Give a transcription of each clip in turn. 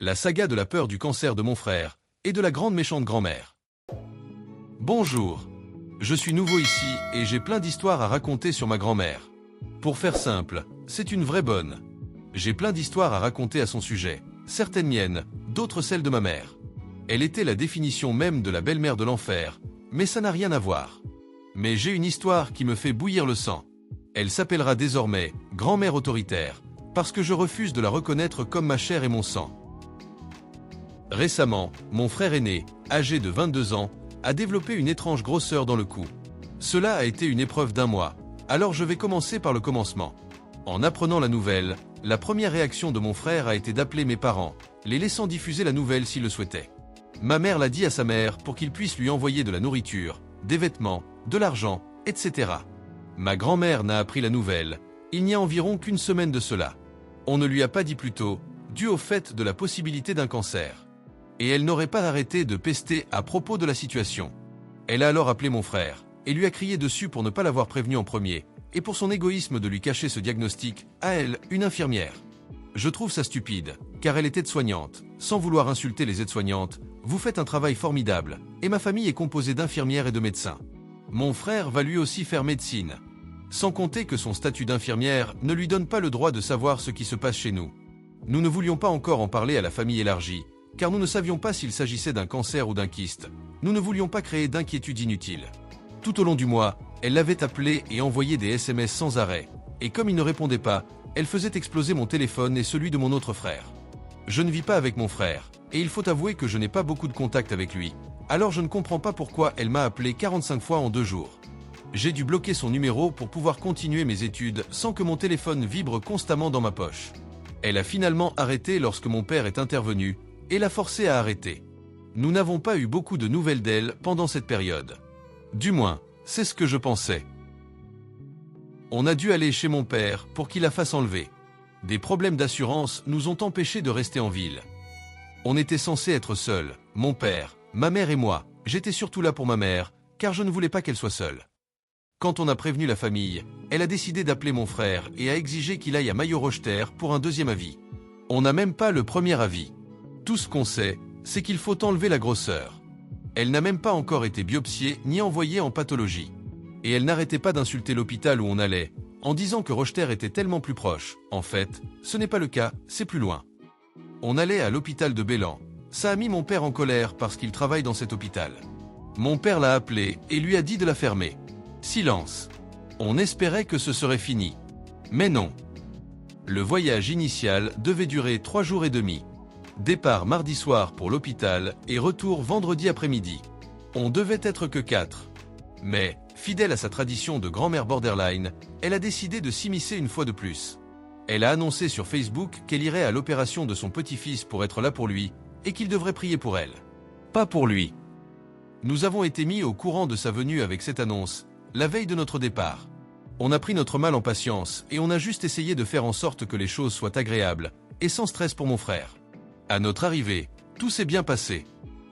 La saga de la peur du cancer de mon frère et de la grande méchante grand-mère. Bonjour. Je suis nouveau ici et j'ai plein d'histoires à raconter sur ma grand-mère. Pour faire simple, c'est une vraie bonne. J'ai plein d'histoires à raconter à son sujet, certaines miennes, d'autres celles de ma mère. Elle était la définition même de la belle-mère de l'enfer, mais ça n'a rien à voir. Mais j'ai une histoire qui me fait bouillir le sang. Elle s'appellera désormais « grand-mère autoritaire », parce que je refuse de la reconnaître comme ma chair et mon sang. Récemment, mon frère aîné, âgé de 22 ans, a développé une étrange grosseur dans le cou. Cela a été une épreuve d'1 mois, alors je vais commencer par le commencement. En apprenant la nouvelle, la première réaction de mon frère a été d'appeler mes parents, les laissant diffuser la nouvelle s'il le souhaitait. Ma mère l'a dit à sa mère pour qu'il puisse lui envoyer de la nourriture, des vêtements, de l'argent, etc. Ma grand-mère n'a appris la nouvelle, il n'y a environ qu'une semaine de cela. On ne lui a pas dit plus tôt, dû au fait de la possibilité d'un cancer. Et elle n'aurait pas arrêté de pester à propos de la situation. Elle a alors appelé mon frère, et lui a crié dessus pour ne pas l'avoir prévenu en premier, et pour son égoïsme de lui cacher ce diagnostic, à elle, une infirmière. Je trouve ça stupide, car elle était aide-soignante. Sans vouloir insulter les aides-soignantes, vous faites un travail formidable, et ma famille est composée d'infirmières et de médecins. Mon frère va lui aussi faire médecine. Sans compter que son statut d'infirmière ne lui donne pas le droit de savoir ce qui se passe chez nous. Nous ne voulions pas encore en parler à la famille élargie, car nous ne savions pas s'il s'agissait d'un cancer ou d'un kyste. Nous ne voulions pas créer d'inquiétudes inutiles. Tout au long du mois, elle l'avait appelé et envoyé des SMS sans arrêt, et comme il ne répondait pas, elle faisait exploser mon téléphone et celui de mon autre frère. Je ne vis pas avec mon frère, et il faut avouer que je n'ai pas beaucoup de contact avec lui, alors je ne comprends pas pourquoi elle m'a appelé 45 fois en 2 jours. J'ai dû bloquer son numéro pour pouvoir continuer mes études sans que mon téléphone vibre constamment dans ma poche. Elle a finalement arrêté lorsque mon père est intervenu, et l'a forcé à arrêter. Nous n'avons pas eu beaucoup de nouvelles d'elle pendant cette période. Du moins, c'est ce que je pensais. On a dû aller chez mon père pour qu'il la fasse enlever. Des problèmes d'assurance nous ont empêchés de rester en ville. On était censé être seuls, mon père, ma mère et moi. J'étais surtout là pour ma mère, car je ne voulais pas qu'elle soit seule. Quand on a prévenu la famille, elle a décidé d'appeler mon frère et a exigé qu'il aille à Maillot-Rocheter pour un deuxième avis. On n'a même pas le premier avis. Tout ce qu'on sait, c'est qu'il faut enlever la grosseur. Elle n'a même pas encore été biopsiée ni envoyée en pathologie. Et elle n'arrêtait pas d'insulter l'hôpital où on allait, en disant que Rocheter était tellement plus proche. En fait, ce n'est pas le cas, c'est plus loin. On allait à l'hôpital de Bélan. Ça a mis mon père en colère parce qu'il travaille dans cet hôpital. Mon père l'a appelé et lui a dit de la fermer. Silence. On espérait que ce serait fini. Mais non. Le voyage initial devait durer 3 jours et demi. Départ mardi soir pour l'hôpital et retour vendredi après-midi. On devait être que 4. Mais, fidèle à sa tradition de grand-mère borderline, elle a décidé de s'immiscer une fois de plus. Elle a annoncé sur Facebook qu'elle irait à l'opération de son petit-fils pour être là pour lui et qu'il devrait prier pour elle. Pas pour lui. Nous avons été mis au courant de sa venue avec cette annonce, la veille de notre départ. On a pris notre mal en patience et on a juste essayé de faire en sorte que les choses soient agréables et sans stress pour mon frère. À notre arrivée, tout s'est bien passé.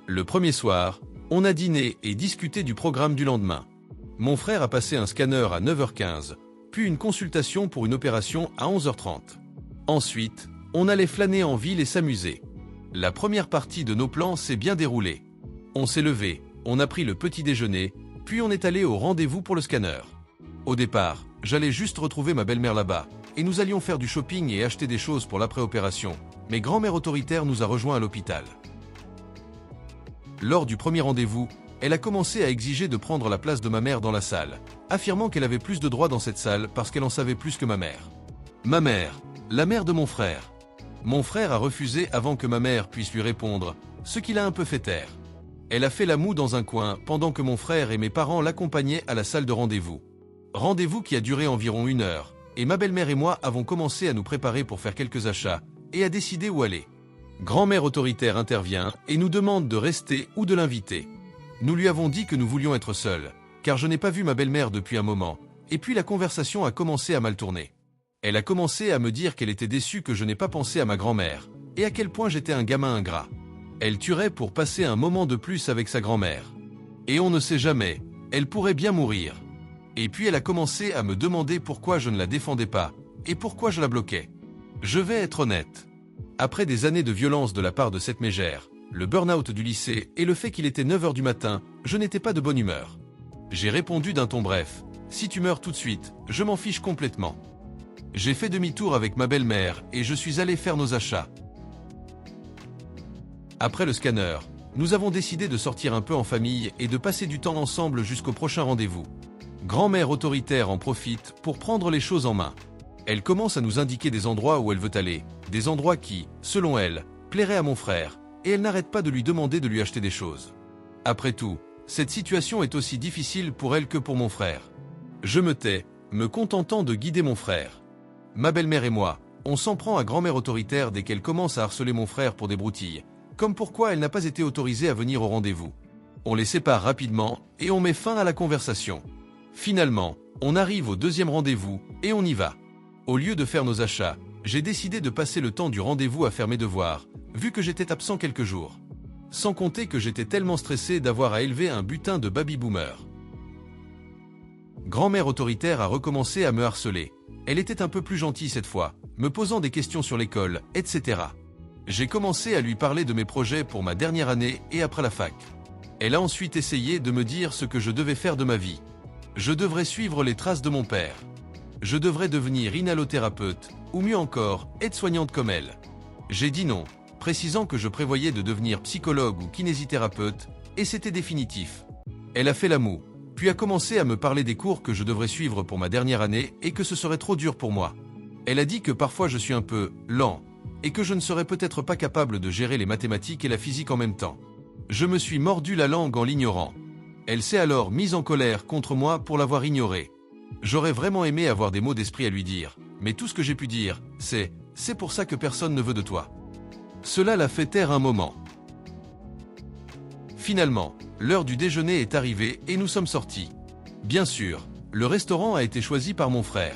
Le premier soir, on a dîné et discuté du programme du lendemain. Mon frère a passé un scanner à 9h15, puis une consultation pour une opération à 11h30. Ensuite, on allait flâner en ville et s'amuser. La première partie de nos plans s'est bien déroulée. On s'est levé, on a pris le petit déjeuner, puis on est allé au rendez-vous pour le scanner. Au départ, j'allais juste retrouver ma belle-mère là-bas, et nous allions faire du shopping et acheter des choses pour l'après-opération. Mais grand-mère autoritaire nous a rejoints à l'hôpital. Lors du premier rendez-vous, elle a commencé à exiger de prendre la place de ma mère dans la salle, affirmant qu'elle avait plus de droits dans cette salle parce qu'elle en savait plus que ma mère. Ma mère, la mère de mon frère. Mon frère a refusé avant que ma mère puisse lui répondre, ce qui l'a un peu fait taire. Elle a fait la moue dans un coin pendant que mon frère et mes parents l'accompagnaient à la salle de rendez-vous. Rendez-vous qui a duré environ 1 heure, et ma belle-mère et moi avons commencé à nous préparer pour faire quelques achats, et à décider où aller. Grand-mère autoritaire intervient et nous demande de rester ou de l'inviter. Nous lui avons dit que nous voulions être seuls, car je n'ai pas vu ma belle-mère depuis un moment, et puis la conversation a commencé à mal tourner. Elle a commencé à me dire qu'elle était déçue que je n'ai pas pensé à ma grand-mère, et à quel point j'étais un gamin ingrat. Elle tuerait pour passer un moment de plus avec sa grand-mère. Et on ne sait jamais, elle pourrait bien mourir. Et puis elle a commencé à me demander pourquoi je ne la défendais pas, et pourquoi je la bloquais. Je vais être honnête. Après des années de violence de la part de cette mégère, le burn-out du lycée et le fait qu'il était 9 h du matin, je n'étais pas de bonne humeur. J'ai répondu d'un ton bref, « Si tu meurs tout de suite, je m'en fiche complètement. » J'ai fait demi-tour avec ma belle-mère et je suis allé faire nos achats. Après le scanner, nous avons décidé de sortir un peu en famille et de passer du temps ensemble jusqu'au prochain rendez-vous. Grand-mère autoritaire en profite pour prendre les choses en main. Elle commence à nous indiquer des endroits où elle veut aller, des endroits qui, selon elle, plairaient à mon frère, et elle n'arrête pas de lui demander de lui acheter des choses. Après tout, cette situation est aussi difficile pour elle que pour mon frère. Je me tais, me contentant de guider mon frère. Ma belle-mère et moi, on s'en prend à grand-mère autoritaire dès qu'elle commence à harceler mon frère pour des broutilles, comme pourquoi elle n'a pas été autorisée à venir au rendez-vous. On les sépare rapidement et on met fin à la conversation. Finalement, on arrive au deuxième rendez-vous et on y va. Au lieu de faire nos achats, j'ai décidé de passer le temps du rendez-vous à faire mes devoirs, vu que j'étais absent quelques jours. Sans compter que j'étais tellement stressé d'avoir à élever un butin de baby-boomer. Grand-mère autoritaire a recommencé à me harceler. Elle était un peu plus gentille cette fois, me posant des questions sur l'école, etc. J'ai commencé à lui parler de mes projets pour ma dernière année et après la fac. Elle a ensuite essayé de me dire ce que je devais faire de ma vie. Je devrais suivre les traces de mon père. Je devrais devenir inhalothérapeute, ou mieux encore, aide-soignante comme elle. J'ai dit non, précisant que je prévoyais de devenir psychologue ou kinésithérapeute, et c'était définitif. Elle a fait la moue, puis a commencé à me parler des cours que je devrais suivre pour ma dernière année et que ce serait trop dur pour moi. Elle a dit que parfois je suis un peu lent, et que je ne serais peut-être pas capable de gérer les mathématiques et la physique en même temps. Je me suis mordu la langue en l'ignorant. Elle s'est alors mise en colère contre moi pour l'avoir ignorée. J'aurais vraiment aimé avoir des mots d'esprit à lui dire, mais tout ce que j'ai pu dire, c'est « c'est pour ça que personne ne veut de toi ». Cela l'a fait taire un moment. Finalement, l'heure du déjeuner est arrivée et nous sommes sortis. Bien sûr, le restaurant a été choisi par mon frère.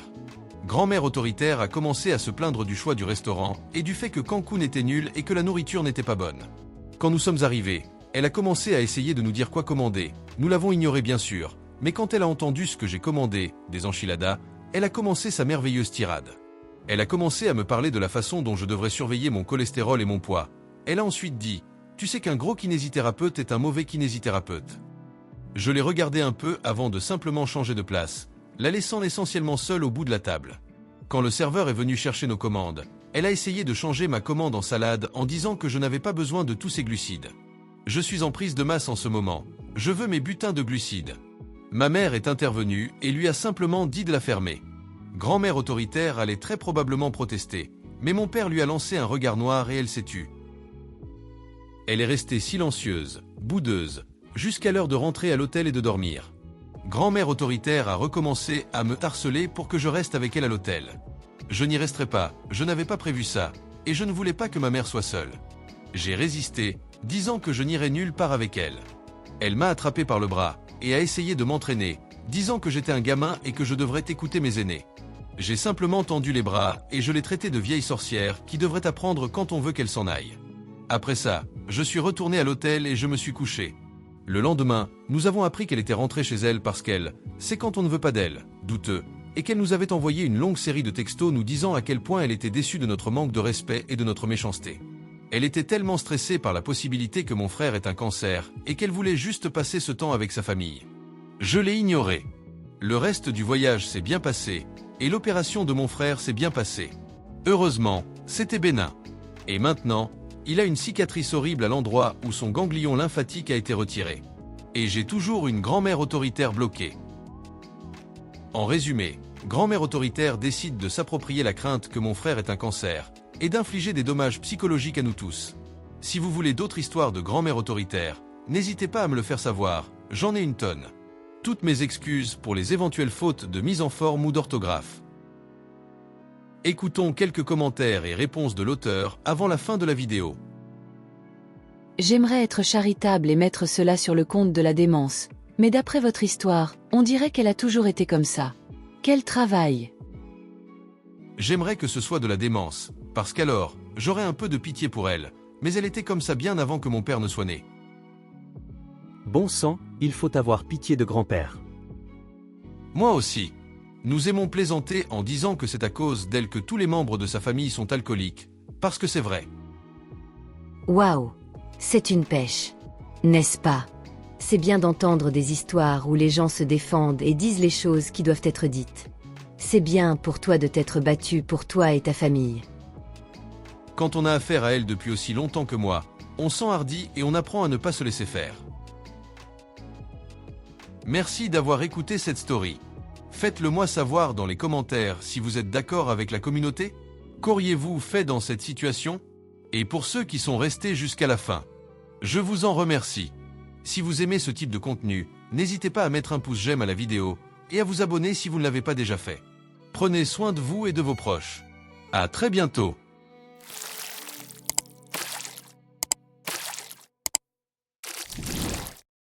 Grand-mère autoritaire a commencé à se plaindre du choix du restaurant et du fait que Cancun était nul et que la nourriture n'était pas bonne. Quand nous sommes arrivés, elle a commencé à essayer de nous dire quoi commander. Nous l'avons ignoré bien sûr, mais quand elle a entendu ce que j'ai commandé, des enchiladas, elle a commencé sa merveilleuse tirade. Elle a commencé à me parler de la façon dont je devrais surveiller mon cholestérol et mon poids. Elle a ensuite dit « Tu sais qu'un gros kinésithérapeute est un mauvais kinésithérapeute ». Je l'ai regardé un peu avant de simplement changer de place, la laissant essentiellement seule au bout de la table. Quand le serveur est venu chercher nos commandes, elle a essayé de changer ma commande en salade en disant que je n'avais pas besoin de tous ces glucides. Je suis en prise de masse en ce moment, je veux mes butins de glucides. Ma mère est intervenue et lui a simplement dit de la fermer. Grand-mère autoritaire allait très probablement protester, mais mon père lui a lancé un regard noir et elle s'est tue. Elle est restée silencieuse, boudeuse, jusqu'à l'heure de rentrer à l'hôtel et de dormir. Grand-mère autoritaire a recommencé à me harceler pour que je reste avec elle à l'hôtel. Je n'y resterai pas, je n'avais pas prévu ça, et je ne voulais pas que ma mère soit seule. J'ai résisté, disant que je n'irais nulle part avec elle. Elle m'a attrapé par le bras et a essayé de m'entraîner, disant que j'étais un gamin et que je devrais écouter mes aînés. J'ai simplement tendu les bras et je l'ai traitée de vieille sorcière qui devrait apprendre quand on veut qu'elle s'en aille. Après ça, je suis retourné à l'hôtel et je me suis couché. Le lendemain, nous avons appris qu'elle était rentrée chez elle parce qu'elle, c'est quand on ne veut pas d'elle, douteux, et qu'elle nous avait envoyé une longue série de textos nous disant à quel point elle était déçue de notre manque de respect et de notre méchanceté. Elle était tellement stressée par la possibilité que mon frère ait un cancer et qu'elle voulait juste passer ce temps avec sa famille. Je l'ai ignorée. Le reste du voyage s'est bien passé et l'opération de mon frère s'est bien passée. Heureusement, c'était bénin. Et maintenant, il a une cicatrice horrible à l'endroit où son ganglion lymphatique a été retiré. Et j'ai toujours une grand-mère autoritaire bloquée. En résumé, grand-mère autoritaire décide de s'approprier la crainte que mon frère ait un cancer et d'infliger des dommages psychologiques à nous tous. Si vous voulez d'autres histoires de grand-mère autoritaire, n'hésitez pas à me le faire savoir, j'en ai une tonne. Toutes mes excuses pour les éventuelles fautes de mise en forme ou d'orthographe. Écoutons quelques commentaires et réponses de l'auteur avant la fin de la vidéo. J'aimerais être charitable et mettre cela sur le compte de la démence, mais d'après votre histoire, on dirait qu'elle a toujours été comme ça. Quel travail! J'aimerais que ce soit de la démence, parce qu'alors, j'aurais un peu de pitié pour elle, mais elle était comme ça bien avant que mon père ne soit né. Bon sang, il faut avoir pitié de grand-père. Moi aussi. Nous aimons plaisanter en disant que c'est à cause d'elle que tous les membres de sa famille sont alcooliques, parce que c'est vrai. Waouh! C'est une pêche. N'est-ce pas? C'est bien d'entendre des histoires où les gens se défendent et disent les choses qui doivent être dites. C'est bien pour toi de t'être battu pour toi et ta famille. Quand on a affaire à elle depuis aussi longtemps que moi, on s'enhardit et on apprend à ne pas se laisser faire. Merci d'avoir écouté cette story. Faites-le moi savoir dans les commentaires si vous êtes d'accord avec la communauté. Qu'auriez-vous fait dans cette situation? Et pour ceux qui sont restés jusqu'à la fin, je vous en remercie. Si vous aimez ce type de contenu, n'hésitez pas à mettre un pouce j'aime à la vidéo et à vous abonner si vous ne l'avez pas déjà fait. Prenez soin de vous et de vos proches. À très bientôt.